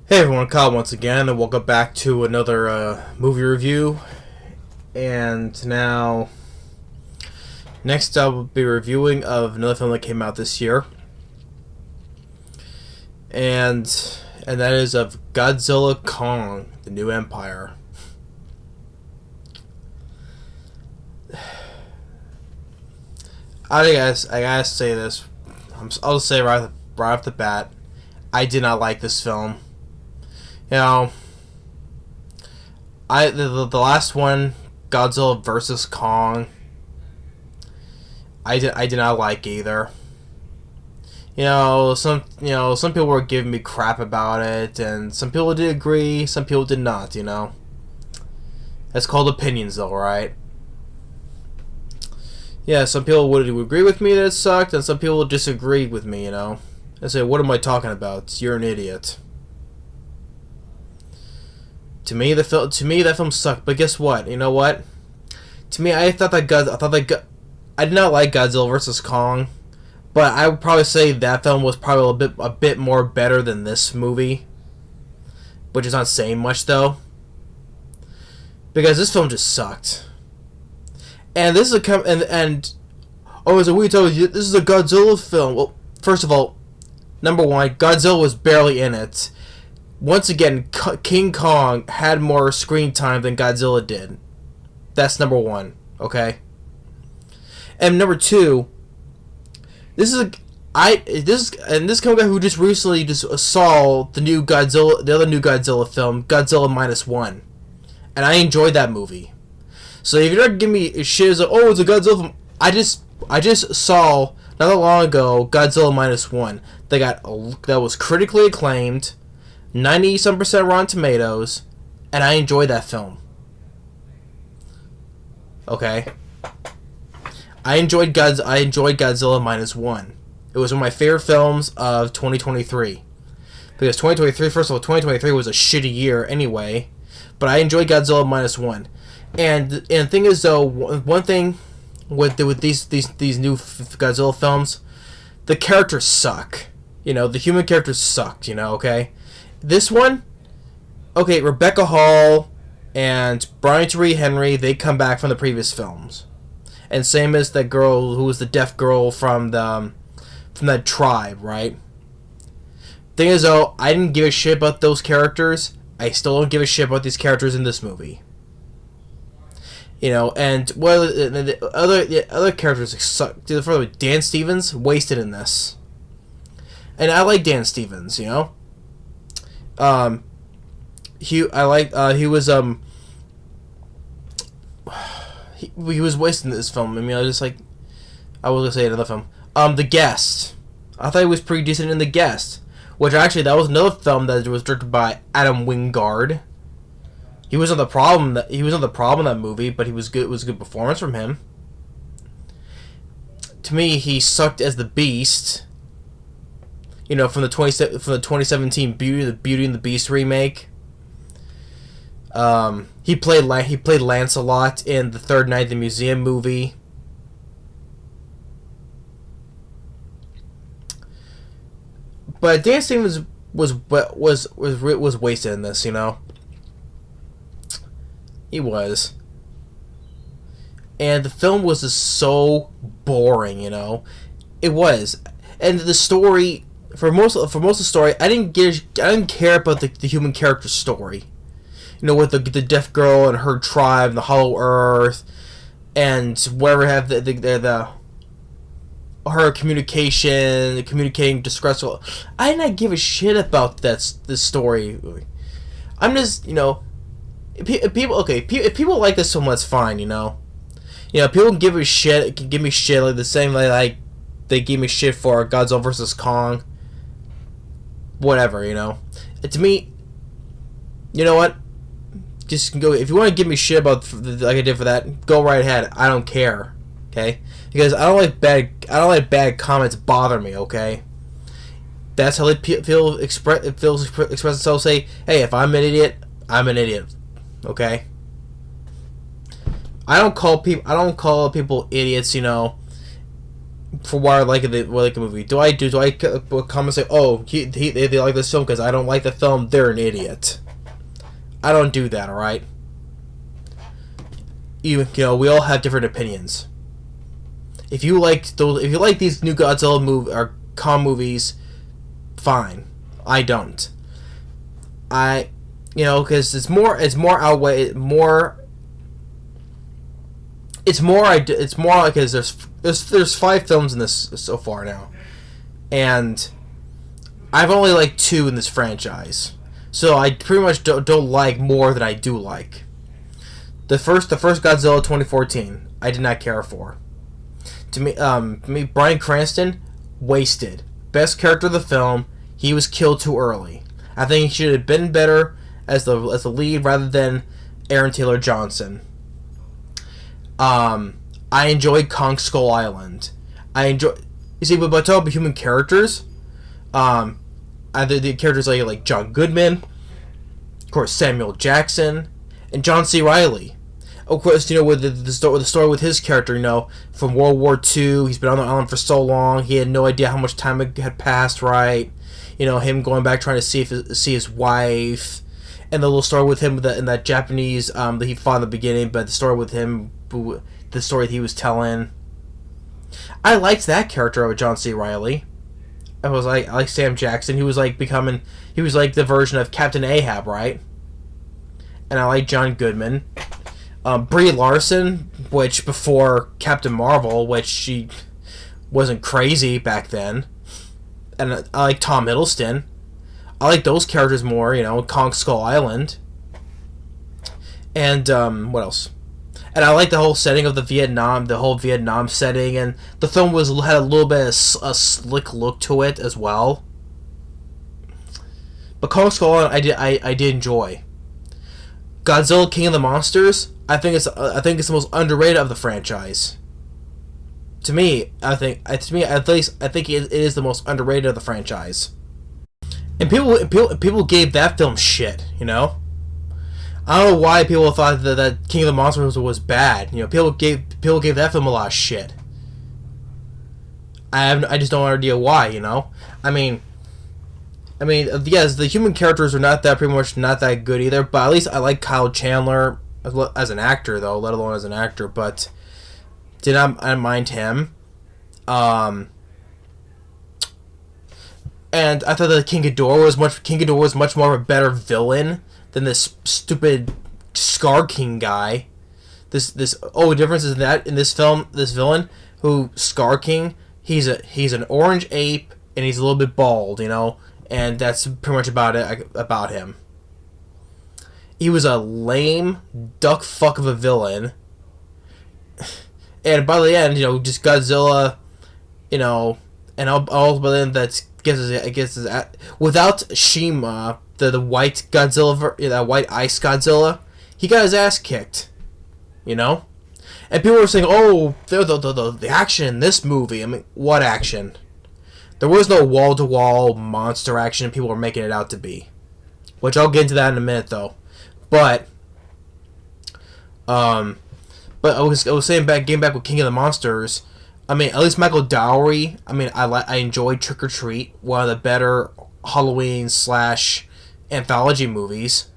Hey everyone, Kyle once again, and welcome back to another movie review. And now, next I will be reviewing of another film that came out this year, and that is of Godzilla Kong: The New Empire. I gotta say this. I'll say right off the bat, I did not like this film. You know, the last one, Godzilla versus Kong, I did not like either. Some people were giving me crap about it, and some people did agree, some people did not. That's called opinions, though, right? Yeah, some people would agree with me that it sucked, and some people disagreed with me. And say, "What am I talking about? You're an idiot." To me, that film sucked. But guess what? You know what? To me, I did not like Godzilla versus Kong, but I would probably say that film was probably a bit more better than this movie, which is not saying much though, because this film just sucked. And this is we told you this is a Godzilla film. Well, first of all, number one, Godzilla was barely in it. Once again, King Kong had more screen time than Godzilla did. That's number one, okay? And number two, this Kong guy who just recently saw the other new Godzilla film, Godzilla -1, and I enjoyed that movie. So if you're not giving me shit as it's a Godzilla film, I just saw not that long ago Godzilla -1 that was critically acclaimed. 90-some% Rotten Tomatoes, and I enjoyed that film. Okay, I enjoyed Godzilla -1. It was one of my favorite films of 2023. Because 2023, first of all, 2023 was a shitty year anyway. But I enjoyed Godzilla -1. And the thing is, though, one thing with these new Godzilla films, the characters suck. The human characters sucked. Okay. This one, okay, Rebecca Hall and Brian Tyree Henry, they come back from the previous films, and same as that girl who was the deaf girl from that tribe, right? Thing is, though, I didn't give a shit about those characters. I still don't give a shit about these characters in this movie. And the other characters suck. Further, Dan Stevens wasted in this, and I like Dan Stevens, he was he was wasting this film. I was gonna say another film. The Guest. I thought he was pretty decent in The Guest, which actually that was another film that was directed by Adam Wingard. He was on the problem in that movie, but he was good. It was a good performance from him. To me, he sucked as the Beast. From the 2017 Beauty and the Beast remake. He played Lancelot in the Third Night at the Museum movie. But Dan Stevens was wasted in this. He was. And the film was just so boring. It was, and the story. For most of the story, I didn't care about the human character story. With the deaf girl and her tribe, and the Hollow Earth, and whatever have her communicating distressful. I did not give a shit about this story. I'm just if people like this film, that's fine. People give me shit like the same like they give me shit for Godzilla versus Kong. Whatever, To me, you know what? Just go. If you want to give me shit about like I did for that, go right ahead. I don't care, okay? Because I don't like bad comments bother me, okay? That's how they express themselves. Say, hey, if I'm an idiot, I'm an idiot, okay? I don't call people idiots, for why I like a movie. Do I come and say, oh, they like this film because I don't like the film? They're an idiot. I don't do that. All right. You know, we all have different opinions. If you like these new Godzilla or Kong movies, fine. I don't. Because it's more like there's 5 films in this so far now, and I've only liked 2 in this franchise, so I pretty much don't like more than I do like. The first Godzilla 2014, I did not care for. To me, Bryan Cranston, wasted. Best character of the film. He was killed too early. I think he should have been better as the lead rather than Aaron Taylor Johnson. I enjoyed Kong Skull Island. You see, but talk about human characters. Either the characters like John Goodman, of course Samuel Jackson, and John C. Reilly. Of course, with the story with his character, from World War II, he's been on the island for so long, he had no idea how much time had passed, right? Him going back trying to see his wife, and the little story with him in that Japanese that he fought in the beginning, but the story with him, the story that he was telling. I liked that character of John C. Reilly. I like Sam Jackson. He was like the version of Captain Ahab, right? And I like John Goodman. Brie Larson, which before Captain Marvel, which she wasn't crazy back then. And I like Tom Hiddleston. I like those characters more, Kong Skull Island. And, what else? And I like the whole setting of the whole Vietnam setting, and the film had a little bit of a slick look to it as well. But Kong Skull Island, I did enjoy. Godzilla King of the Monsters, I think it's the most underrated of the franchise. To me, at least, I think it is the most underrated of the franchise. And people gave that film shit, I don't know why people thought that King of the Monsters was bad. People gave that film a lot of shit. I just don't have an idea why. Yes, the human characters are pretty much not that good either. But at least I like Kyle Chandler as an actor, though, let alone as an actor. But I mind him. And I thought that King Ghidorah was much more of a better villain than this stupid Scar King guy. The difference is that in this film, this villain who Scar King, he's an orange ape and he's a little bit bald, and that's pretty much about him. He was a lame duck fuck of a villain, and by the end, just Godzilla, and all by the end without Shima, the white Godzilla, that white ice Godzilla, he got his ass kicked, and people were saying, oh, the action in this movie. I mean, what action? There was no wall-to-wall monster action people were making it out to be, which I'll get into that in a minute, though. But I was saying getting back with King of the Monsters. I mean, at least Michael Dougherty. I mean, I enjoyed Trick or Treat, one of the better Halloween / anthology movies.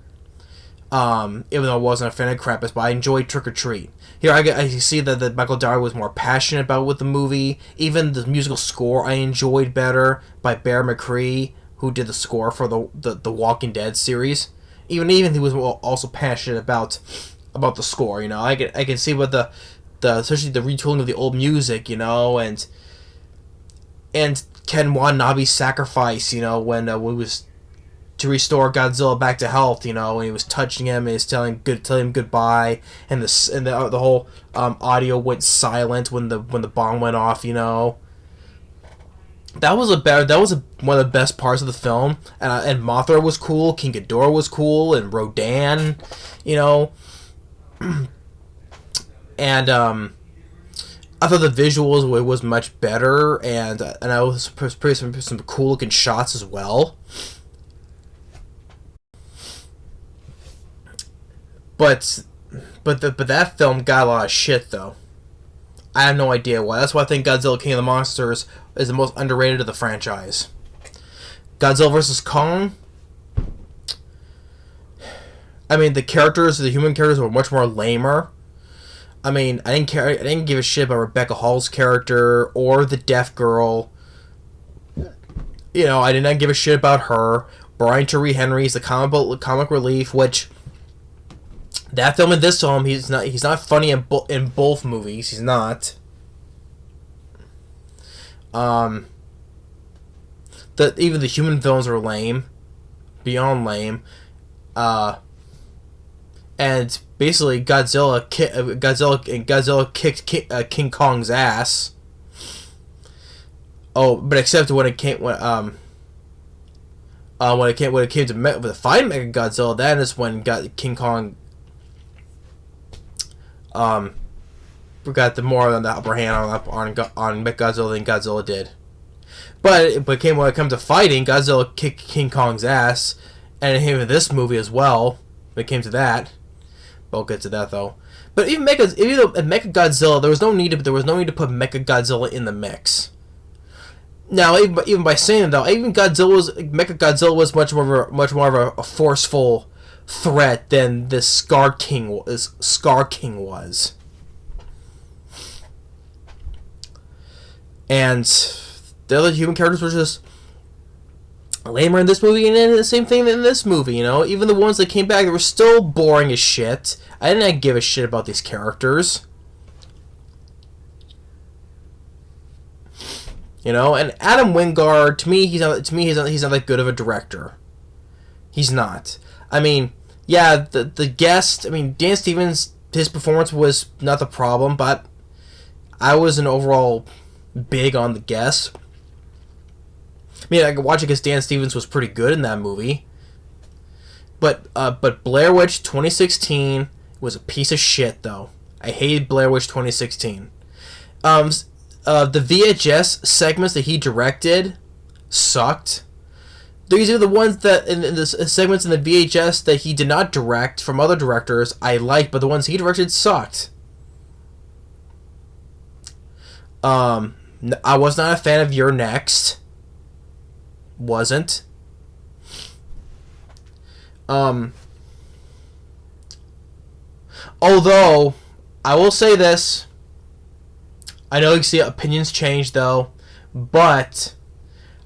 Even though I wasn't a fan of Krampus, but I enjoyed Trick or Treat. Here, I see that Michael Dougherty was more passionate about with the movie. Even the musical score I enjoyed better by Bear McCree, who did the score for the Walking Dead series. Even he was also passionate about the score. I can see what the especially the retooling of the old music, and Ken Watanabe's sacrifice, when he was to restore Godzilla back to health, and he was touching him and he's telling him goodbye, and the whole audio went silent when the bomb went off, That was one of the best parts of the film, and Mothra was cool, King Ghidorah was cool, and Rodan, and I thought the visuals was much better, and I was pretty some cool looking shots as well. But that film got a lot of shit though. I have no idea why. That's why I think Godzilla King of the Monsters is the most underrated of the franchise. Godzilla vs. Kong. I mean, the human characters were much more lamer. I mean, I didn't give a shit about Rebecca Hall's character or the deaf girl. You know, I did not give a shit about her. Brian Tyree Henry is the comic relief, which that film and this film, he's not funny in both movies. He's not. Even the human villains are lame, beyond lame. And basically, Godzilla kicked King Kong's ass. Oh, but except when it came to the fight Mechagodzilla, that is when King Kong got the more than the upper hand on Mechagodzilla than Godzilla did. But when it comes to fighting, Godzilla kicked King Kong's ass, and it came to this movie as well. When it came to that, but we'll get to that though. But even Mechagodzilla, there was no need to put Mechagodzilla in the mix. Now, even by saying it though, Mechagodzilla was much more of a forceful threat than this Scar King was. And the other human characters were just lamer in this movie, and then the same thing in this movie, you know? Even the ones that came back, they were still boring as shit. I didn't give a shit about these characters. You know, and Adam Wingard, to me, he's not that good of a director. He's not. I mean, yeah, the guest, I mean, Dan Stevens, his performance was not the problem, but I wasn't overall big on the guest. I mean, I could watch it because Dan Stevens was pretty good in that movie. But Blair Witch 2016 was a piece of shit, though. I hated Blair Witch 2016. The VHS segments that he directed sucked. These are the ones that in the segments in the VHS that he did not direct from other directors I liked, but the ones he directed sucked. I was not a fan of You're Next. Wasn't. Although I will say this. I know you see opinions change though, but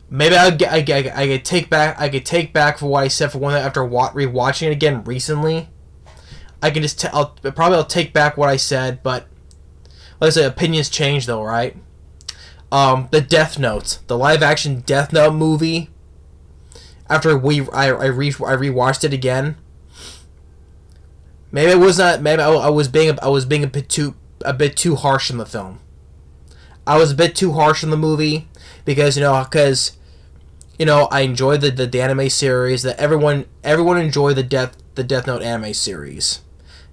maybe I could take back for what I said for one after rewatching it again recently. I can just I'll take back what I said, but like I say, opinions change though, right? The Death Note, the live action Death Note movie. After I rewatched it again, maybe it was not. Maybe I was being a bit too harsh in the film. I was a bit too harsh in the movie because I enjoyed the anime series. That everyone enjoyed the Death Note anime series.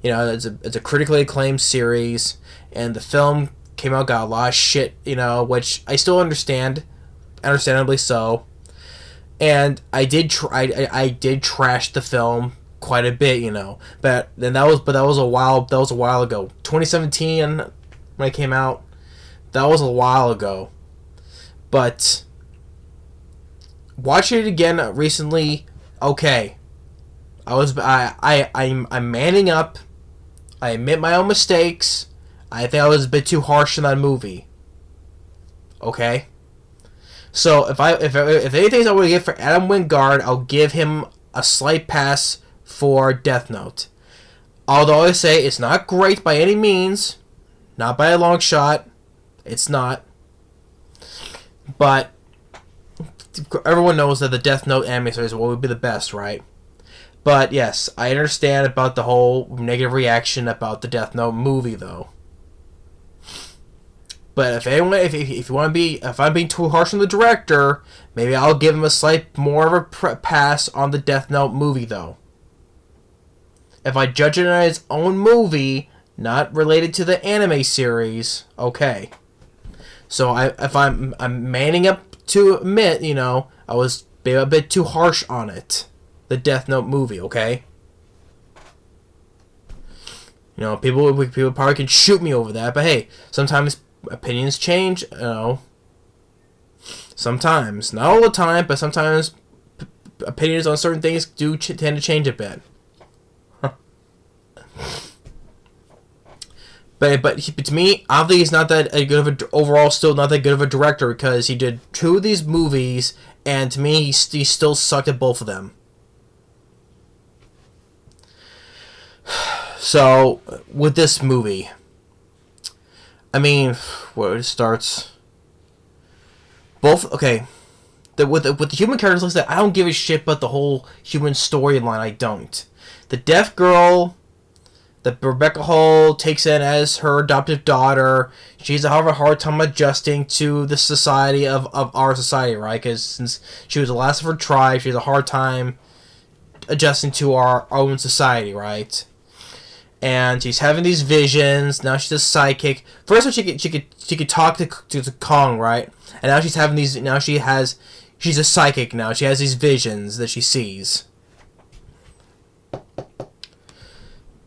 You know, it's a critically acclaimed series, and the film came out, got a lot of shit. Which I still understand, understandably so. And I did trash the film quite a bit, But that was a while ago. 2017 when it came out. That was a while ago. But watching it again recently, okay. I'm manning up. I admit my own mistakes. I think I was a bit too harsh in that movie. Okay? So if anything I would give for Adam Wingard, I'll give him a slight pass for Death Note. Although I say it's not great by any means, not by a long shot, it's not. But everyone knows that the Death Note anime series would be the best, right? But yes, I understand about the whole negative reaction about the Death Note movie, though. But if I'm being too harsh on the director, maybe I'll give him a slight more of a pass on the Death Note movie, though. If I judge it on its own movie, not related to the anime series, okay. So I'm manning up to admit, I was a bit too harsh on it, the Death Note movie, okay. People probably can shoot me over that, but hey, sometimes opinions change, you know. Sometimes, not all the time, but sometimes opinions on certain things do tend to change a bit. But to me, obviously, he's not that good of a overall. Still not that good of a director because he did 2 of these movies, and to me, he still sucked at both of them. So with this movie, I mean, where it starts. Both okay. With the human characters, like I said, I don't give a shit about the whole human storyline. I don't. The deaf girl that Rebecca Hall takes in as her adoptive daughter, she's a hard time adjusting to the society of our society, right? Because since she was the last of her tribe, she has a hard time adjusting to our own society, right? And she's having these visions. Now she's a psychic. First, when she could talk to Kong, right? And now she's having these. Now she's a psychic now. She has these visions that she sees.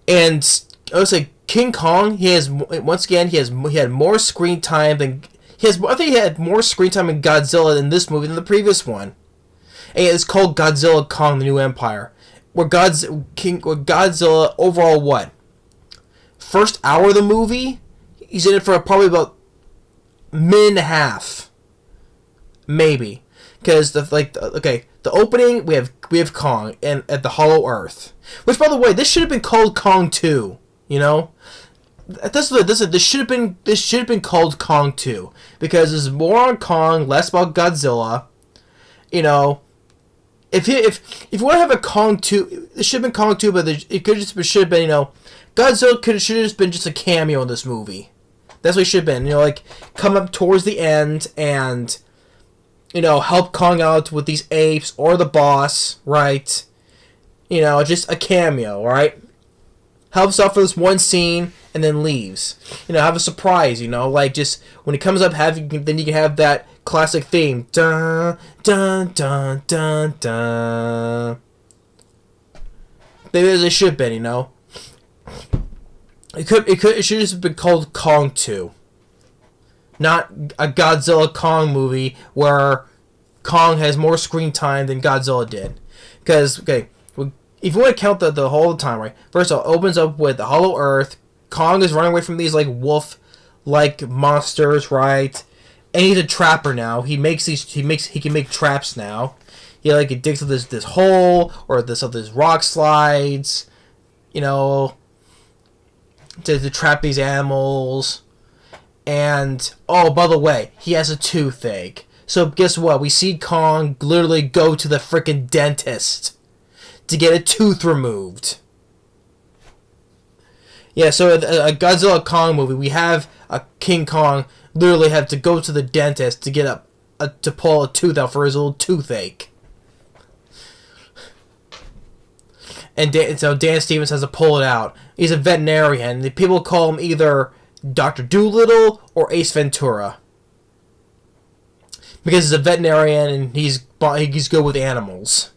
And I would say King Kong. He had more screen time than I think he had more screen time in Godzilla in this movie than the previous one. And it's called Godzilla Kong: The New Empire. Where Godzilla overall what? First hour of the movie, he's in it for probably about a minute and a half, maybe, because the opening we have Kong and at the Hollow Earth, which by the way this should have been called Kong 2, you know, this should have been called Kong 2 because it's more on Kong, less about Godzilla, you know. If you want to have a Kong 2, it should have been Kong 2, but should have been, you know, Godzilla should have just been just a cameo in this movie. That's what it should have been, you know, like come up towards the end and, you know, help Kong out with these apes or the boss, right? You know, just a cameo, right? Helps out for this one scene and then leaves. You know, have a surprise, you know, like just when it comes up, then you can have that classic theme. Dun dun dun dun dun. Maybe as it should have been, you know. It should have just been called Kong 2. Not a Godzilla Kong movie where Kong has more screen time than Godzilla did. Because, okay, if you want to count the whole time, right? First of all, it opens up with the Hollow Earth. Kong is running away from these like wolf-like monsters, right? And he's a trapper now. He can make traps now. He like digs into this hole or this rock slides, you know, to trap these animals. And oh, by the way, he has a toothache. So guess what? We see Kong literally go to the freaking dentist to get a tooth removed. Yeah, so a Godzilla Kong movie, we have a King Kong literally have to go to the dentist to get to pull a tooth out for his little toothache. And so Dan Stevens has to pull it out. He's a veterinarian. People call him either Dr. Dolittle or Ace Ventura. Because he's a veterinarian and he's good with animals.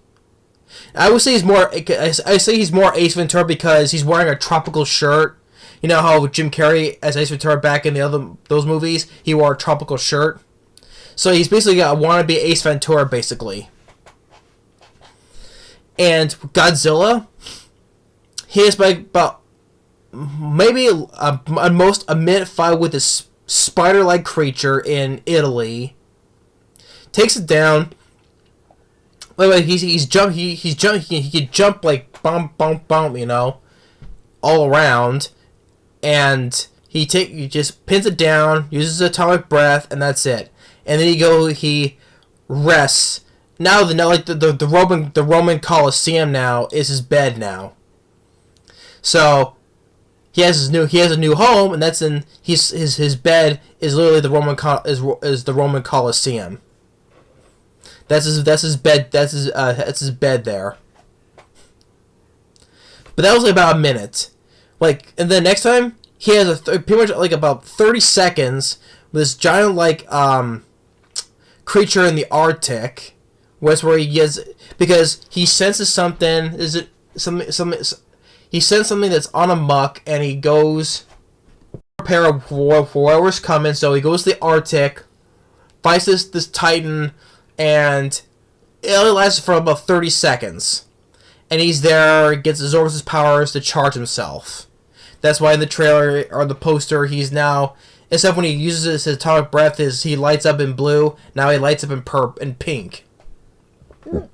I would say he's more Ace Ventura because he's wearing a tropical shirt. You know how Jim Carrey as Ace Ventura back in those movies, he wore a tropical shirt. So he's basically got a wannabe Ace Ventura basically. And Godzilla, he has about maybe at most a minute fight with this spider-like creature in Italy. Takes it down. Wait, he can jump like bump, you know, all around, and he just pins it down, uses atomic breath, and that's it. And then he rests. Now the Roman Colosseum now is his bed now. So he has a new home, and that's in his bed is literally the Roman Colosseum. That's his bed. That's his bed there. But that was like about a minute. Like, and then next time he has pretty much like about 30 seconds with this giant like creature in the Arctic. Where he gets because he senses something. Is it something? He senses something that's on a muck, and he goes prepare for whatever's coming. So he goes to the Arctic, fights this Titan, and it only lasts for about 30 seconds. And he's there, absorbs his powers to charge himself. That's why in the trailer or the poster, he's now, except when he uses his atomic breath, he lights up in blue. Now he lights up in pink. But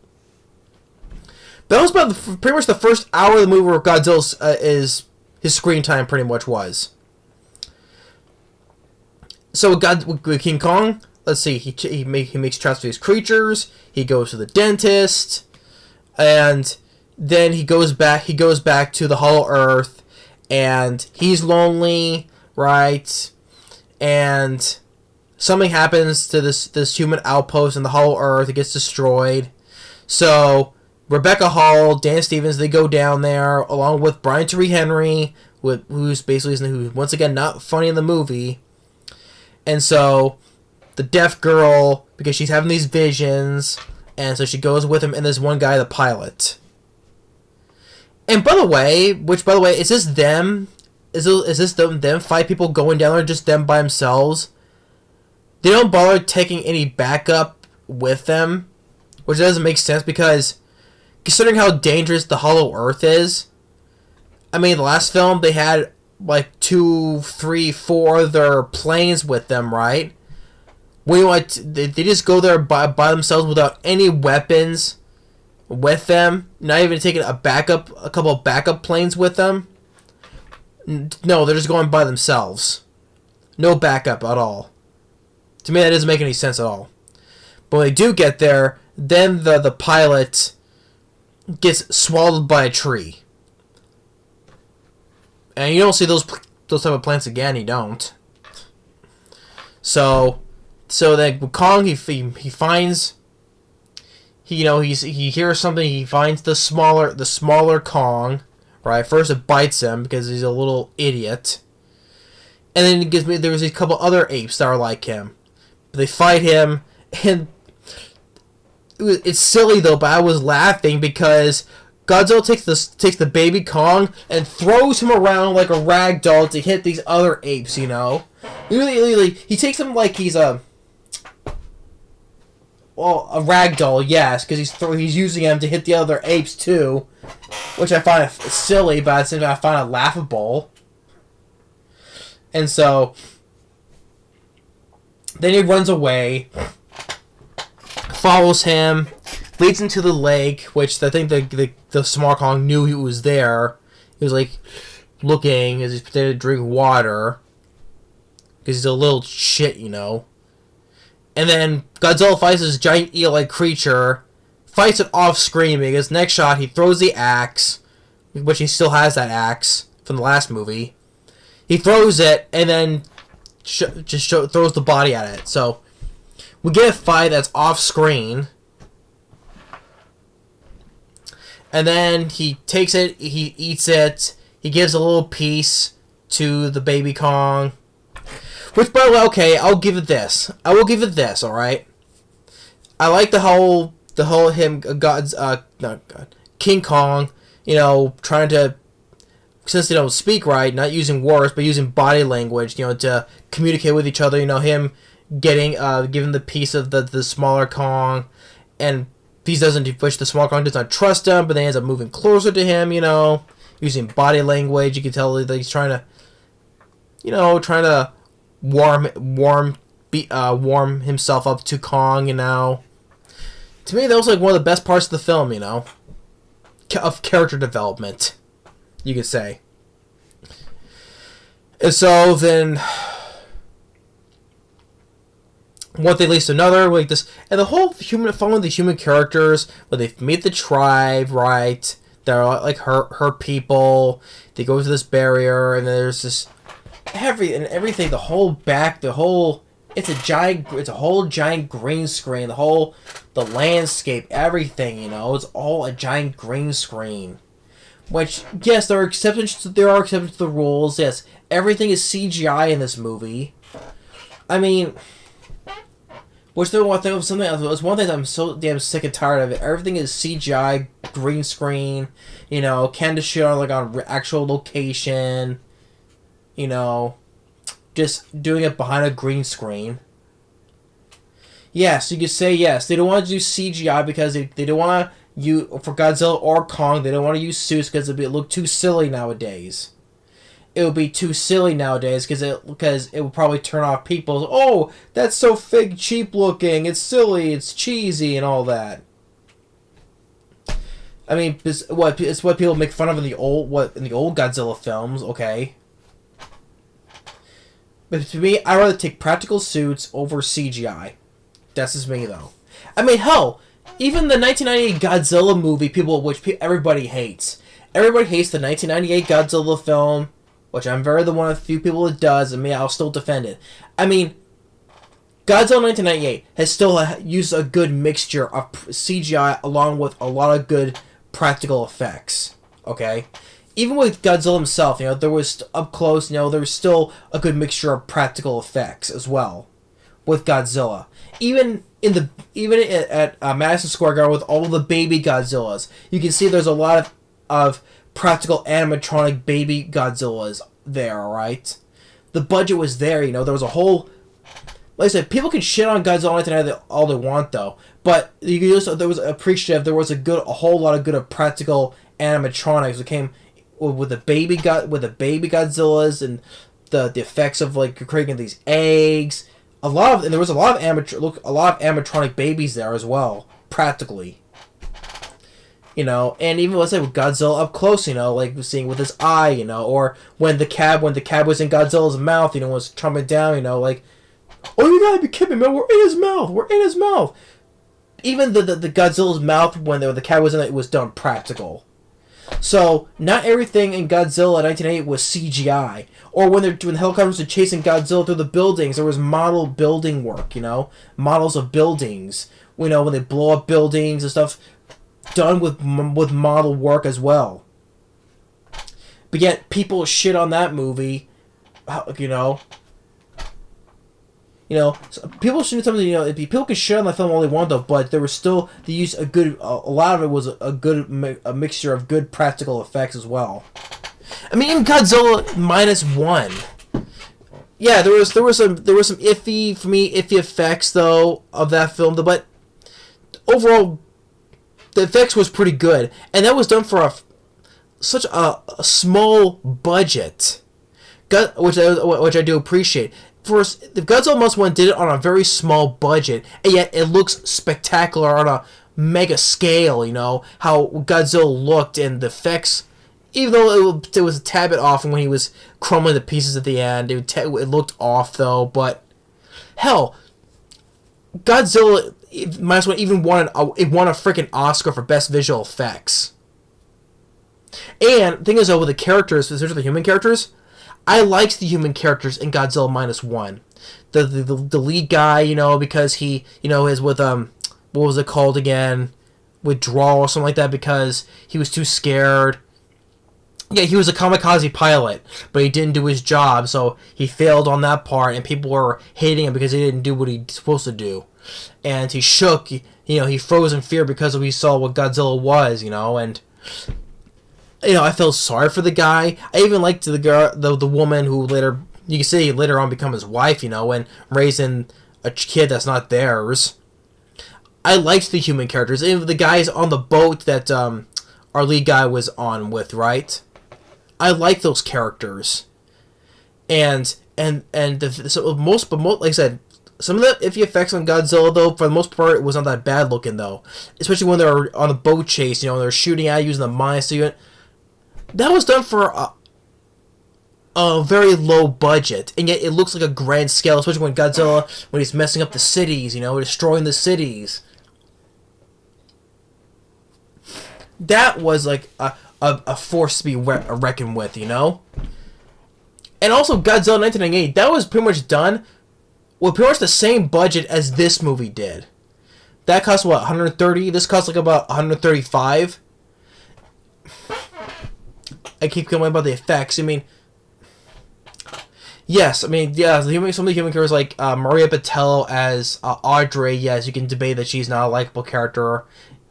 that was about pretty much the first hour of the movie where Godzilla's his screen time pretty much was. So with King Kong, let's see, he makes traps for these creatures. He goes to the dentist, and then he goes back to the Hollow Earth, and he's lonely, right? And something happens to this human outpost in the Hollow Earth. It gets destroyed. So Rebecca Hall, Dan Stevens, they go down there along with Brian Tyree Henry, who's once again not funny in the movie. And so the deaf girl, because she's having these visions, and so she goes with him and this one guy, the pilot. And by the way, is this them? Is this them 5 people going down there, just them by themselves? They don't bother taking any backup with them, which doesn't make sense because considering how dangerous the Hollow Earth is. I mean, the last film they had like 2, 3, 4 other planes with them, right? They just go there by themselves without any weapons with them, not even taking a couple of backup planes with them. No, they're just going by themselves. No backup at all. To me, that doesn't make any sense at all. But when they do get there, then the pilot gets swallowed by a tree. And you don't see those type of plants again. You don't. So then Kong, he finds, he hears something. He finds the smaller Kong. Right, first it bites him because he's a little idiot, and then there's a couple other apes that are like him. They fight him, and it's silly though. But I was laughing because Godzilla takes the baby Kong and throws him around like a rag doll to hit these other apes. Really, he takes him like he's a rag doll, yes, because he's using him to hit the other apes too, which I find silly, but at the same time I find it laughable. And so then he runs away, follows him, leads him to the lake, which I think the small Kong knew he was there. He was like looking as he's pretending to drink water because he's a little shit, And then Godzilla fights this giant eel-like creature, fights it off-screen because next shot he throws the axe, which he still has that axe from the last movie. He throws it and then throws the body at it. So we get a fight that's off-screen. And then he takes it, he eats it, he gives a little piece to the baby Kong. Which, by the way, okay, I'll give it this. I will give it this, alright? I like the whole King Kong, trying to, since they don't speak right, not using words, but using body language, to communicate with each other, him giving the piece of the smaller Kong, and which the smaller Kong does not trust him, but then he ends up moving closer to him, using body language. You can tell that he's trying to warm himself up to Kong, To me, that was like one of the best parts of the film, of character development, you could say. And so then one thing leads to another, like this, and the whole following the human characters, where they meet the tribe, right? They're like her people. They go to this barrier, and there's this everything. It's a whole giant green screen. The landscape, everything. It's all a giant green screen. Which, yes, there are exceptions to the rules. Yes, everything is CGI in this movie. I mean, which the one thing was something else. It's one thing that I'm so damn sick and tired of it. Everything is CGI, green screen. Can't just shoot on actual location. just doing it behind a green screen. Yes, you could say yes. They don't want to do CGI because they don't want to use, for Godzilla or Kong, they don't want to use suits because it would look too silly nowadays. It would be too silly nowadays because it would probably turn off people. Oh, that's so fake, cheap looking. It's silly. It's cheesy and all that. I mean, it's what people make fun of in the old Godzilla films. Okay, but to me, I'd rather take practical suits over CGI. That's just me, though. I mean, hell, even the 1998 Godzilla movie, everybody hates. Everybody hates the 1998 Godzilla film, which I'm one of the few people that does, and I'll still defend it. I mean, Godzilla 1998 has still used a good mixture of CGI along with a lot of good practical effects. Okay? Even with Godzilla himself, there was up close, there was still a good mixture of practical effects as well with Godzilla. Even at Madison Square Garden with all the baby Godzillas, you can see there's a lot of practical animatronic baby Godzillas there, right? The budget was there, there was a whole... Like I said, people can shit on Godzilla tonight all they want, though. But you can also, there was appreciative, there was a whole lot of good practical animatronics that came with the baby Godzillas and the effects of creating these eggs. And there was a lot of animatronic babies there as well, practically. And even let's say with Godzilla up close, seeing with his eye, or when the cab was in Godzilla's mouth, was trumping down, oh, you gotta be kidding me, man, we're in his mouth. Even the Godzilla's mouth when the cab was in it was done practical. So not everything in Godzilla 1988 was CGI. Or when the helicopters were chasing Godzilla through the buildings, there was model building work, models of buildings. When they blow up buildings and stuff, done with model work as well. But yet people shit on that movie, so people shouldn't tell me, people can shit on the film all they want, though, but there was still, they used a lot of it was a mixture of good practical effects as well. I mean, even Godzilla -1. Yeah, there was some iffy effects, though, of that film, but overall, the effects was pretty good, and that was done for such a small budget, which I do appreciate. First, the Godzilla -1 did it on a very small budget, and yet it looks spectacular on a mega scale, how Godzilla looked and the effects, even though it was a tad bit off when he was crumbling the pieces at the end, it looked off, though, but hell, Godzilla -1 even won a freaking Oscar for Best Visual Effects. And the thing is, though, with the characters, especially the human characters, I liked the human characters in Godzilla -1. The lead guy, because he, is with what was it called again? Withdrawal or something like that, because he was too scared. Yeah, he was a kamikaze pilot, but he didn't do his job, so he failed on that part, and people were hating him because he didn't do what he was supposed to do. And he shook, he froze in fear because he saw what Godzilla was, and... I felt sorry for the guy. I even liked the girl, the woman who you can see later on become his wife, and raising a kid that's not theirs. I liked the human characters. Even the guys on the boat that our lead guy was on with, right? I like those characters. But most, like I said, some of the iffy effects on Godzilla, though, for the most part, it was not that bad looking, though. Especially when they were on the boat chase, they're shooting at you using the mine suit. That was done for a very low budget, and yet it looks like a grand scale, especially when Godzilla, when he's messing up the cities, destroying the cities. That was like a force to be reckoned with, And also Godzilla 1998, that was pretty much done with pretty much the same budget as this movie did. That cost, what, 130? This cost like about 135. I keep going about the effects. I mean, yes, some of the human characters like Maria Battello as Audrey. Yes, you can debate that she's not a likable character.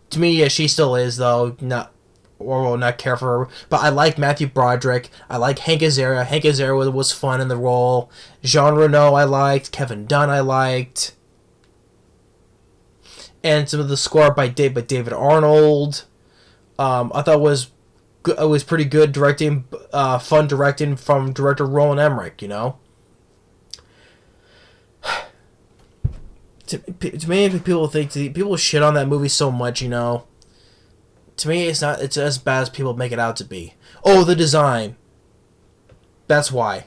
To me, yeah, she still is, though. Not or not care for her. But I like Matthew Broderick. I like Hank Azaria. Hank Azaria was fun in the role. Jean Reno I liked. Kevin Dunn I liked. And some of the score by David Arnold. I thought it was pretty good directing, fun directing from director Roland Emmerich, you know. To me, people shit on that movie so much, you know. To me, it's as bad as people make it out to be. Oh, the design. That's why.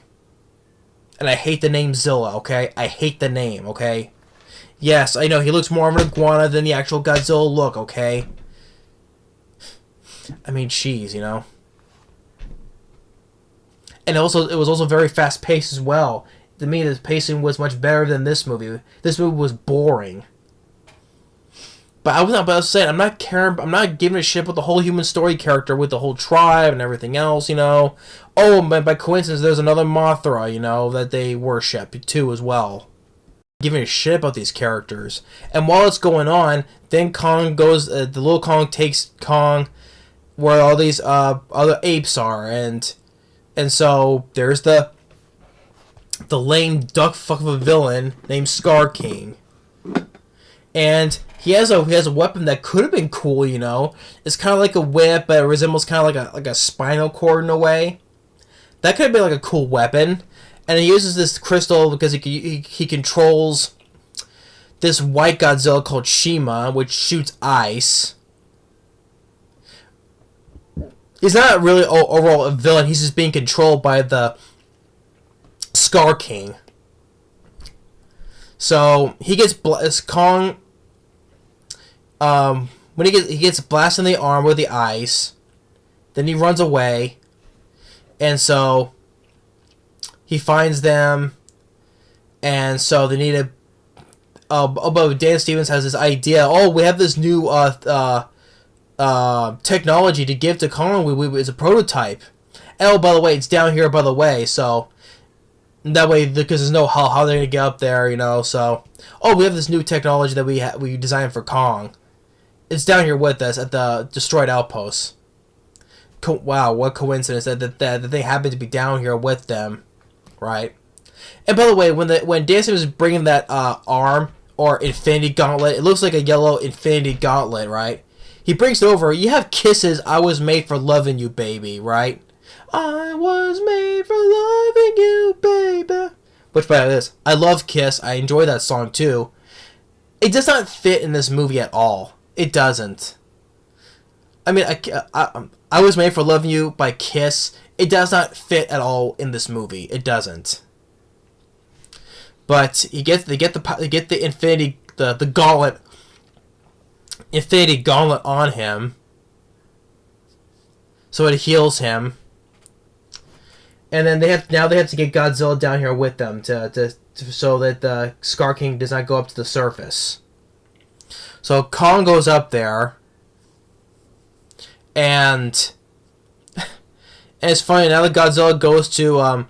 And I hate the name Zilla, okay? I hate the name, okay? Yes, I know, he looks more of an iguana than the actual Godzilla look, okay? I mean, cheese, you know? And also, it was also very fast-paced as well. To me, the pacing was much better than this movie. This movie was boring. But I was saying, I'm not giving a shit about the whole human story character with the whole tribe and everything else, you know? Oh, by coincidence, there's another Mothra, you know, that they worship, too, as well. Giving a shit about these characters. And while it's going on, then Kong goes, the little Kong takes Kong where all these other apes are, and so there's the lame duck fuck of a villain named Scar King. And he has a weapon that could have been cool, you know. It's kind of like a whip, but it resembles kind of like a spinal cord in a way. That could have been like a cool weapon. And he uses this crystal because he controls this white Godzilla called Shima, which shoots ice. He's not really overall a villain. He's just being controlled by the Scar King. So he gets Kong. When he gets blasted in the arm with the ice, then he runs away, and so he finds them, and so they need but Dan Stevens has this idea. Oh, we have this new technology to give to Kong. It's a prototype. And, oh, by the way, it's down here. By the way, so that way, because there's no how they're gonna get up there, you know. So, oh, we have this new technology that we designed for Kong. It's down here with us at the destroyed outpost. Wow, what coincidence that they happen to be down here with them, right? And by the way, when Dan Stevens is bringing that arm or Infinity Gauntlet, it looks like a yellow Infinity Gauntlet, right? He brings it over. You have Kisses, I Was Made for Loving You, Baby, right? I was made for loving you, baby. Which, by this, I love Kiss. I enjoy that song, too. It does not fit in this movie at all. It doesn't. I mean, I Was Made for Loving You by Kiss. It does not fit at all in this movie. It doesn't. But they get the Infinity, the Gauntlet, Infinity Gauntlet on him, so it heals him. And then they have to get Godzilla down here with them to so that the Scar King does not go up to the surface. So Kong goes up there, and it's funny now that Godzilla goes to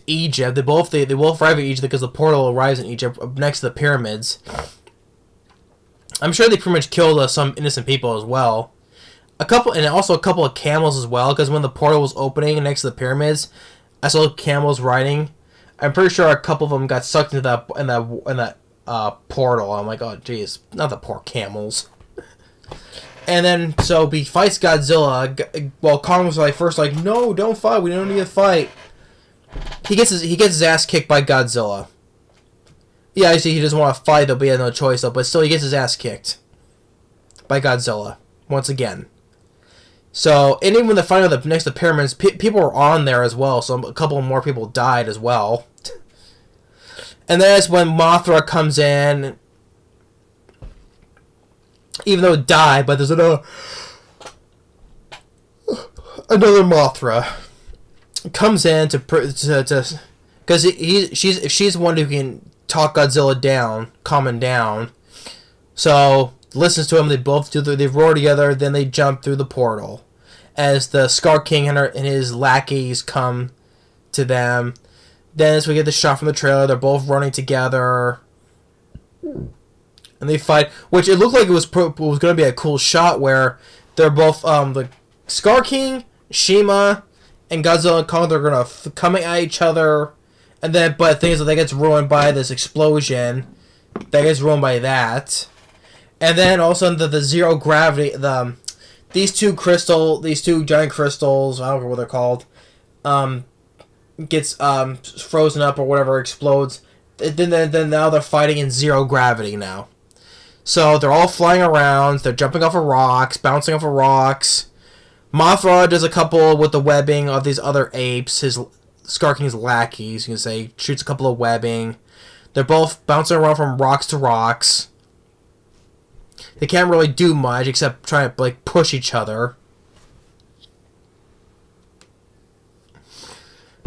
Egypt. They both arrive in Egypt because the portal arrives in Egypt next to the pyramids. I'm sure they pretty much killed some innocent people as well. Also a couple of camels as well, because when the portal was opening next to the pyramids, I saw camels riding. I'm pretty sure a couple of them got sucked into that portal. I'm like, oh jeez, not the poor camels. And then so he fights Godzilla. Well, Kong was first like, no, don't fight. We don't need to fight. He gets his ass kicked by Godzilla. Yeah, obviously he doesn't want to fight though, but he had no choice though. But still, he gets his ass kicked by Godzilla once again. So, and even when the fight next to the pyramids, people were on there as well. So a couple more people died as well. And that's when Mothra comes in. Even though it died, but there's another Mothra comes in to because she's the one who can talk Godzilla down, calm him down. So listens to him. They both they roar together. Then they jump through the portal as the Scar King and his lackeys come to them. Then as we get the shot from the trailer, they're both running together. And they fight, which it looked like it was going to be a cool shot where they're both Scar King, Shima, and Godzilla and Kong, they're gonna coming at each other, and then but things that gets ruined by this explosion. That gets ruined by that, and then also the zero gravity these two giant crystals, I don't know what they're called, gets frozen up or whatever, explodes. Then now they're fighting in zero gravity now. So they're all flying around. They're jumping off of rocks, bouncing off of rocks. Mothra does a couple with the webbing of these other apes, his Scar King's lackeys, you can say, shoots a couple of webbing. They're both bouncing around from rocks to rocks. They can't really do much except try to like push each other.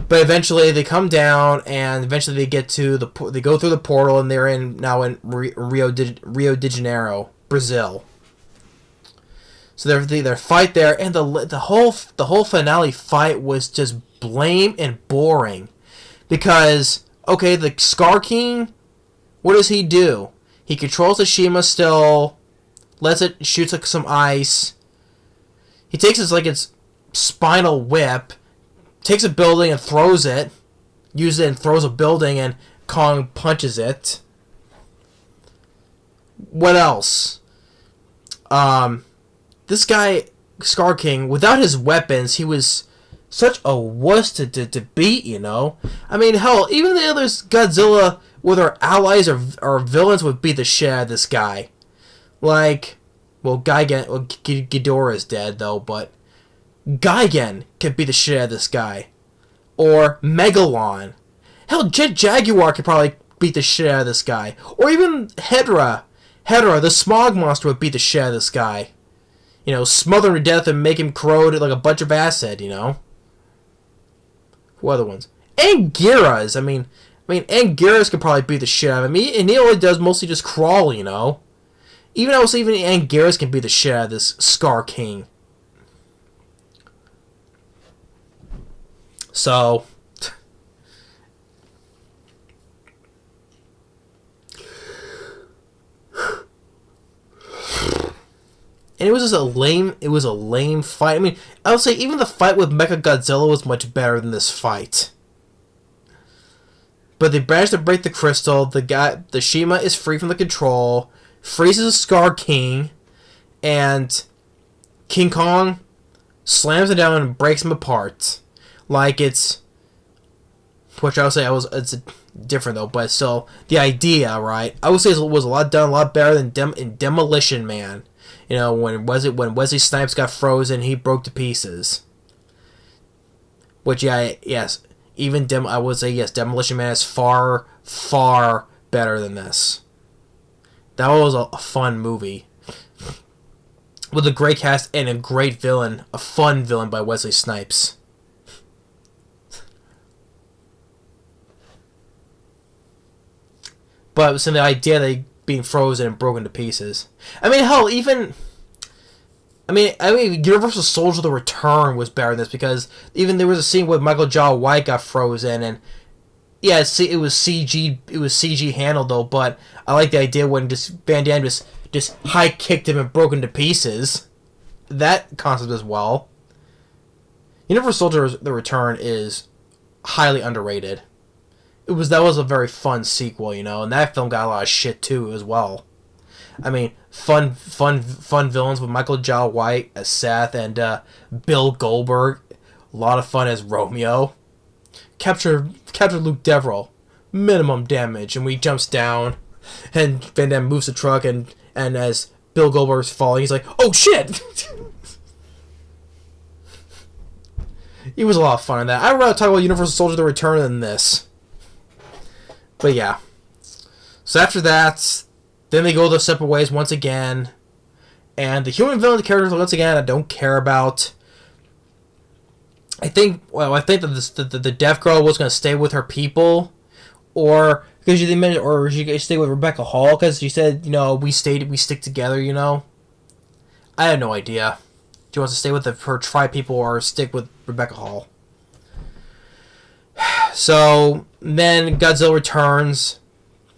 But eventually they come down, and eventually they get to they go through the portal, and they're now in Rio de Janeiro, Brazil. So they're fight there, and the whole finale fight was just lame and boring, because okay, the Scar King, what does he do? He controls the Shima still, lets it shoots like some ice. He takes its spinal whip, takes a building and throws it, uses it and throws a building, and Kong punches it. What else? This guy, Scar King, without his weapons, he was such a wuss to beat, you know? I mean, hell, even the others, Godzilla, with our allies or villains, would beat the shit out of this guy. Like, Ghidorah is dead, though, but Gigan could beat the shit out of this guy. Or Megalon. Hell, Jet Jaguar could probably beat the shit out of this guy. Or even Hedra. Hedra, the smog monster, would beat the shit out of this guy. You know, smother him to death and make him corrode like a bunch of acid, you know? Who other ones? Anguirus! I mean, Anguirus could probably beat the shit out of him. And he only does mostly just crawl, you know? Even Anguirus can beat the shit out of this Scar King. So, and it was just a lame fight. I mean, I would say even the fight with Mechagodzilla was much better than this fight. But they managed to break the crystal. The Shima is free from the control, freezes Scar King, and King Kong slams it down and breaks him apart. Like it's it's different though, but still the idea, right? I would say it was a lot better than in Demolition Man. You know, when Wesley Snipes got frozen, he broke to pieces. Which yes, I would say yes, Demolition Man is far better than this. That was a fun movie with a great cast and a great villain, a fun villain by Wesley Snipes. But it was the idea that he being frozen and broken to pieces. I mean, hell, Universal Soldier: The Return was better than this, because even there was a scene where Michael Jai White got frozen, and yeah, it was CG handled though. But I like the idea when Van Damme just high kicked him and broke him to pieces. That concept as well. Universal Soldier: The Return is highly underrated. That was a very fun sequel, you know, and that film got a lot of shit too as well. I mean, fun villains with Michael Jai White as Seth and Bill Goldberg. A lot of fun as Romeo. Capture Luke Deverell. Minimum damage, and he jumps down, and Van Damme moves the truck, and as Bill Goldberg's falling, he's like, "Oh shit!" It was a lot of fun in that. I'd rather talk about Universal Soldier: The Return than this. But yeah. So after that, then they go their separate ways once again. And the human villain characters, once again, I don't care about. I think that the deaf girl was going to stay with her people. Or because she mentioned, or she stay with Rebecca Hall, because she said, you know, we stick together, you know. I had no idea. She wants to stay with her tribe people or stick with Rebecca Hall. So then Godzilla returns.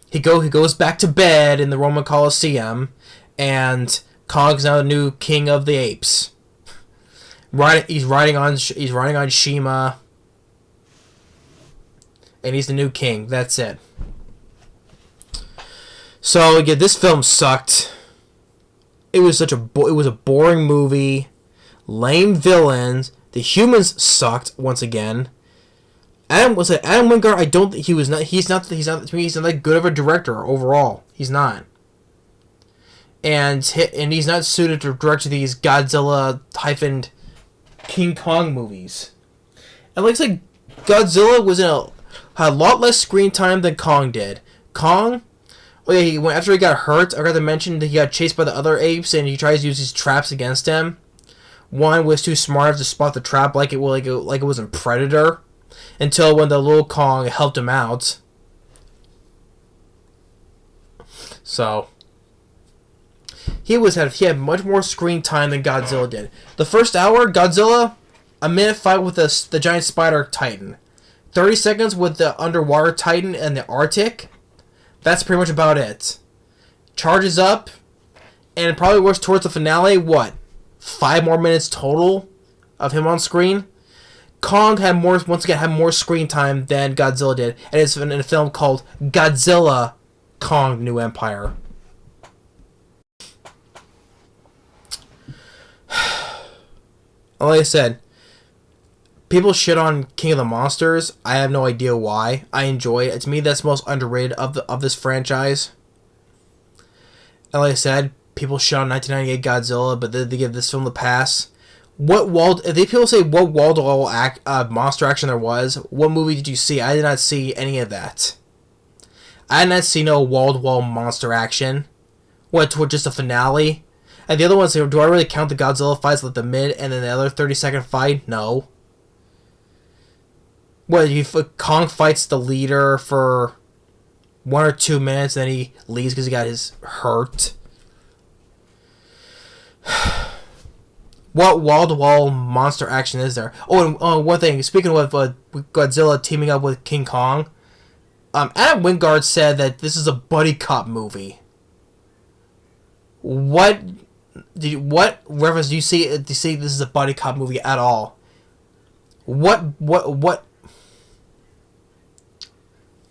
He goes back to bed in the Roman Colosseum, and Kong's now the new king of the apes. He's riding on Shima, and he's the new king. That's it. So yeah, this film sucked. It was it was a boring movie, lame villains. The humans sucked once again. Adam Wingard. I don't think he's not that good of a director overall. He's not. And he's not suited to direct these Godzilla hyphen King Kong movies. And like I said, Godzilla had a lot less screen time than Kong did. Kong, after he got hurt, I forgot to mention that he got chased by the other apes and he tries to use these traps against him. One was too smart to spot the trap like it was in Predator, until when the little Kong helped him out. So he had much more screen time than Godzilla did. The first hour, Godzilla, a minute fight with the giant spider titan, 30 seconds with the underwater titan and the Arctic. That's pretty much about it. Charges up, and it probably works towards the finale. What, 5 more minutes total of him on screen? Kong had more screen time than Godzilla did, and it's in a film called Godzilla, Kong: New Empire. Like I said, people shit on King of the Monsters. I have no idea why. I enjoy it. To me, that's the most underrated of this franchise. And like I said, people shit on 1998 Godzilla, but they give this film the pass. If people say what wall-to-wall monster action there was, what movie did you see? I did not see any of that. I did not see no wall-to-wall monster action. What, just a finale? And the other ones, do I really count the Godzilla fights like the mid and then the other 30-second fight? No. Kong fights the leader for 1 or 2 minutes, and then he leaves because he got his hurt. What wall-to-wall monster action is there? Oh, and one thing. Speaking of Godzilla teaming up with King Kong, Adam Wingard said that this is a buddy cop movie. What reference do you see to see this is a buddy cop movie at all? What?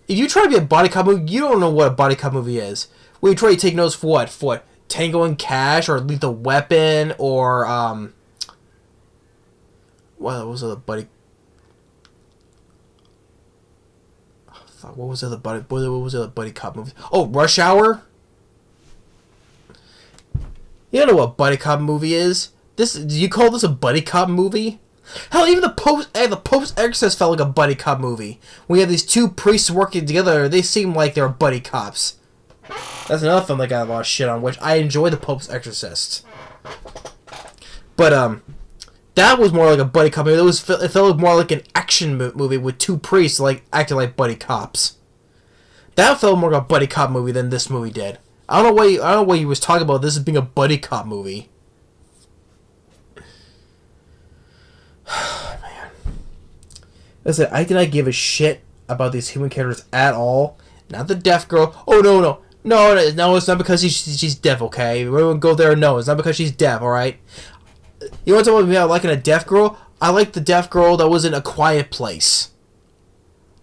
If you try to be a buddy cop movie, you don't know what a buddy cop movie is. When you try to take notes for what? Tango and Cash, or Lethal Weapon, or what was the buddy? Oh, fuck, what was the other buddy cop movie? Oh, Rush Hour. You don't know what buddy cop movie is. Do you call this a buddy cop movie? Hell, even the Pope's Exorcist felt like a buddy cop movie. When you have these two priests working together, they seem like they're buddy cops. That's another film that got a lot of shit on, which I enjoy, the Pope's Exorcist. But that was more like a buddy cop movie. It felt more like an action movie with two priests acting like buddy cops. That felt more like a buddy cop movie than this movie did. I don't know why you was talking about this as being a buddy cop movie. Man. Listen, I did not give a shit about these human characters at all. Not the deaf girl. Oh, no, it's not because she's deaf, okay? We won't go there. No, it's not because she's deaf, alright? You want to talk about me about liking a deaf girl? I like the deaf girl that was in A Quiet Place.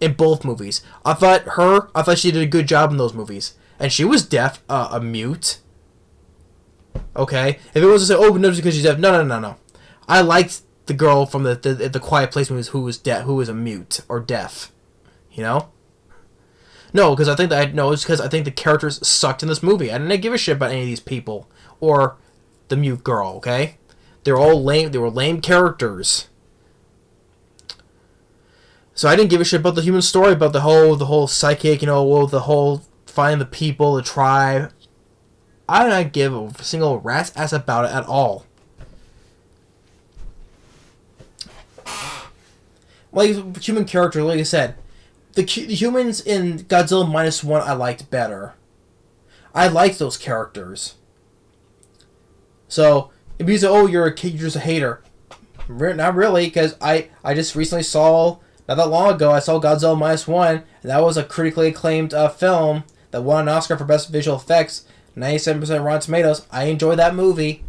In both movies. I thought she did a good job in those movies. And she was deaf, a mute. Okay? If it was to say, oh, no, just because she's deaf. No. I liked the girl from the Quiet Place movies who was deaf, who was a mute or deaf. You know? No, because it's because I think the characters sucked in this movie. I didn't give a shit about any of these people or the mute girl. Okay, they're all lame. They were lame characters. So I didn't give a shit about the human story, about the whole psychic. The whole finding the people, the tribe. I did not give a single rat's ass about it at all. Like human character, like I said. The humans in Godzilla -1 I liked better. I liked those characters. So, if you say, oh, you're just a hater. Not really, because I just recently saw, not that long ago, I saw Godzilla -1, and that was a critically acclaimed film that won an Oscar for Best Visual Effects, 97% Rotten Tomatoes. I enjoyed that movie.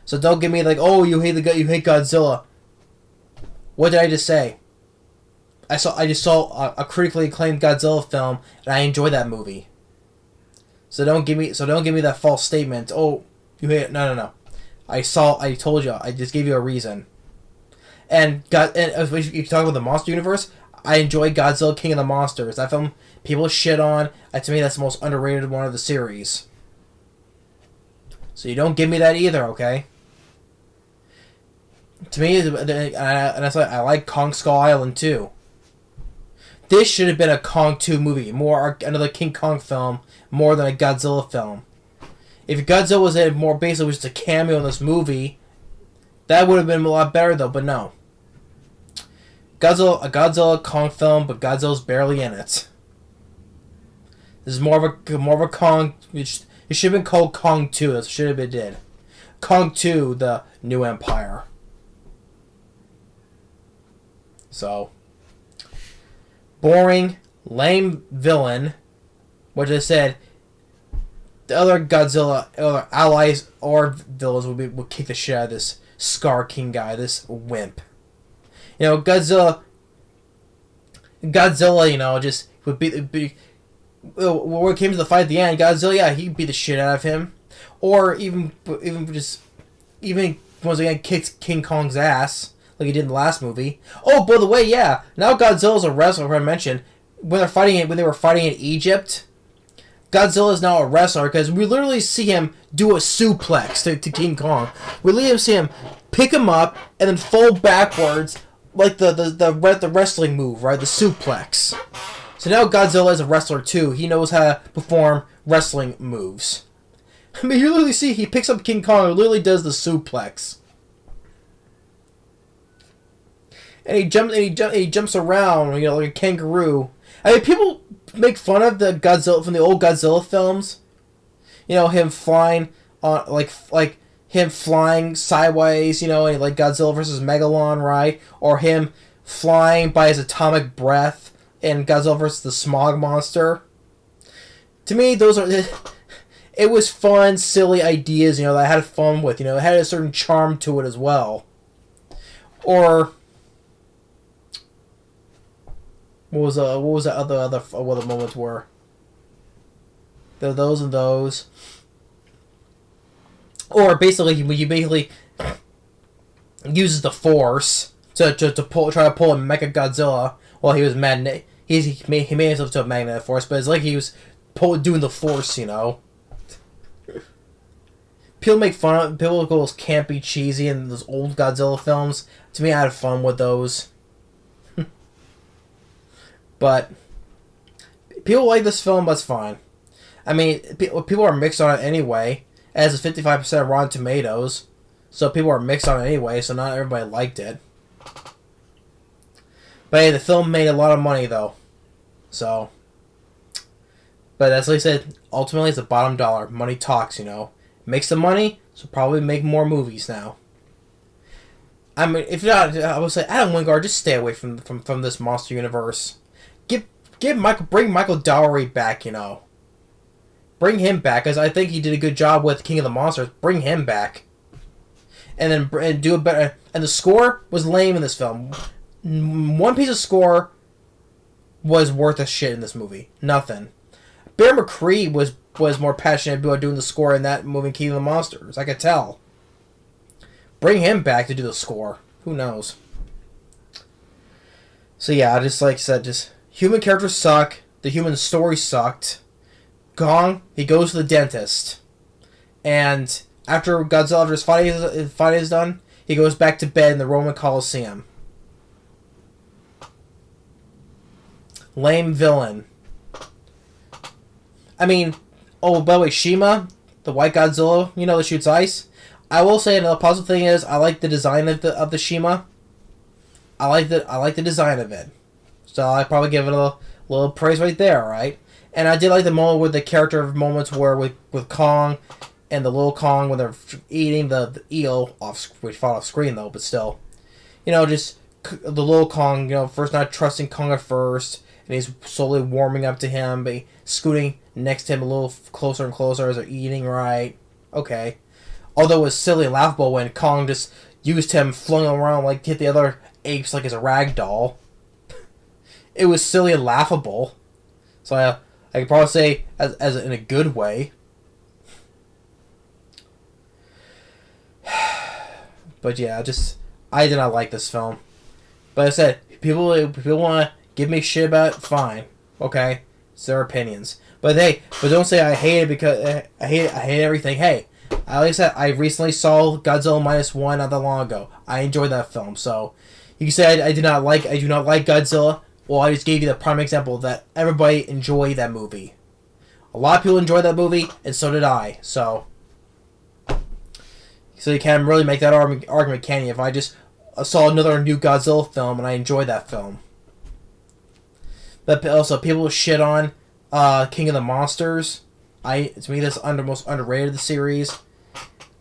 So don't give me like, oh, you hate Godzilla. What did I just say? I just saw a critically acclaimed Godzilla film, and I enjoyed that movie. So don't give me that false statement. Oh, you hate it. No. I told you. I just gave you a reason. And if you talk about the monster universe, I enjoy Godzilla King of the Monsters. That film people shit on. To me, that's the most underrated one of the series. So you don't give me that either, okay? To me, and that's why I like Kong Skull Island too. This should have been a Kong 2 movie, another King Kong film, more than a Godzilla film. If Godzilla was more basically just a cameo in this movie, that would have been a lot better though. But no, a Godzilla Kong film, but Godzilla's barely in it. This is more of a Kong. It should have been called Kong 2. That should have been did. Kong 2, the New Empire. So, boring, lame villain. Which I said, the other Godzilla, other allies or villains would kick the shit out of this Scar King guy, this wimp. You know, Godzilla, just would be when it came to the fight at the end, Godzilla, yeah, he'd beat the shit out of him, or even once again kicked King Kong's ass like he did in the last movie. Oh, by the way, yeah, now Godzilla's a wrestler. I mentioned when they were fighting in Egypt, Godzilla is now a wrestler because we literally see him do a suplex to King Kong. We literally see him pick him up and then fold backwards like the wrestling move, right? The suplex. So now Godzilla is a wrestler too. He knows how to perform wrestling moves. I mean, you literally see he picks up King Kong and literally does the suplex. And he jumps around, you know, like a kangaroo. I mean, people make fun of the Godzilla from the old Godzilla films. You know, him flying on like him flying sideways, you know, like Godzilla versus Megalon, right? Or him flying by his atomic breath in Godzilla versus the Smog Monster. To me, it was fun, silly ideas, you know, that I had fun with. You know, it had a certain charm to it as well. Or what was the other moments were? There were those and those. Or basically, he basically uses the Force to try to pull a Mecha Godzilla while he was magnet. He made himself to a magnetic force, but it's like he was doing the Force, you know. People make fun of people go campy, cheesy in those old Godzilla films. To me, I had fun with those. But people like this film, that's fine. I mean, people are mixed on it anyway. It has a 55% Rotten Tomatoes, so people are mixed on it anyway. So not everybody liked it. But hey, the film made a lot of money though. So, but that's like I said. Ultimately, it's the bottom dollar. Money talks, you know. Makes the money, so probably make more movies now. I mean, if not, I would say Adam Wingard, just stay away from this monster universe. Bring Michael Dougherty back, you know. Bring him back, because I think he did a good job with King of the Monsters. Bring him back, and do a better. And the score was lame in this film. One piece of score was worth a shit in this movie. Nothing. Bear McCree was more passionate about doing the score in that movie, King of the Monsters. I could tell. Bring him back to do the score. Who knows? So yeah, just like I said, just human characters suck. The human story sucked. Kong, he goes to the dentist. And after Godzilla's fight is done, he goes back to bed in the Roman Colosseum. Lame villain. I mean, oh, by the way, Shima, the white Godzilla, you know, that shoots ice. I will say another positive thing is I like the design of the Shima. I like the design of it. So I probably give it a little praise right there, right? And I did like the moment with the character moments where with Kong and the little Kong when they're eating the eel which fought off screen though, but still, you know, just the little Kong, you know, first not trusting Kong at first, and he's slowly warming up to him, but scooting next to him a little closer and closer as they're eating, right? Okay. Although it was silly and laughable when Kong just used him, flung him around, like, hit the other apes like as a rag doll. It was silly and laughable. So I could probably say as in a good way. But yeah, I did not like this film. But I said, people want to give me shit about it, fine. Okay? It's their opinions. But don't say I hate it because I hate everything. Hey, like I said, I recently saw Godzilla -1 not that long ago. I enjoyed that film. So you can say I do not like Godzilla. Well, I just gave you the prime example that everybody enjoyed that movie. A lot of people enjoyed that movie, and so did I. So you can't really make that argument, can you? If I just saw another new Godzilla film and I enjoyed that film. But also, people shit on King of the Monsters. To me, that's most underrated of the series.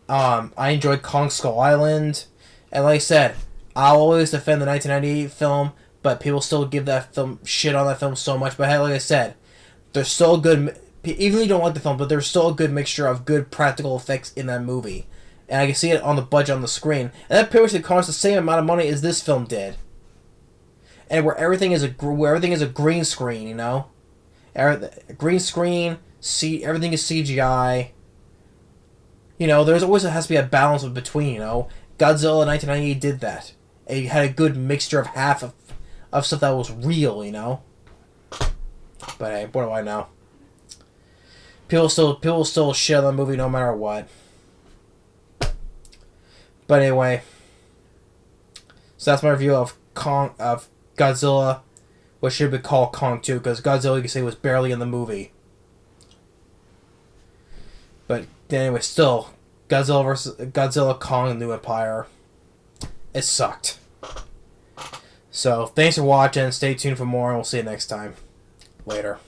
I enjoyed Kong Skull Island. And like I said, I'll always defend the 1998 film, but people still give that film shit on that film so much. But hey, like I said, there's still a good... Even if you don't like the film, but there's still a good mixture of good practical effects in that movie. And I can see it on the budget on the screen. And that pretty much costs the same amount of money as this film did. And where everything is a green screen, you know? Green screen, everything is CGI. You know, there's always has to be a balance between, you know? Godzilla 1998 did that. It had a good mixture of half of stuff that was real, you know? But hey, what do I know? People still shit on the movie no matter what. But anyway, so that's my review of Godzilla, what should be called Kong 2, because Godzilla, you can say, was barely in the movie. But anyway, still, Godzilla, Kong, and the New Empire, it sucked. So, thanks for watching, stay tuned for more, and we'll see you next time. Later.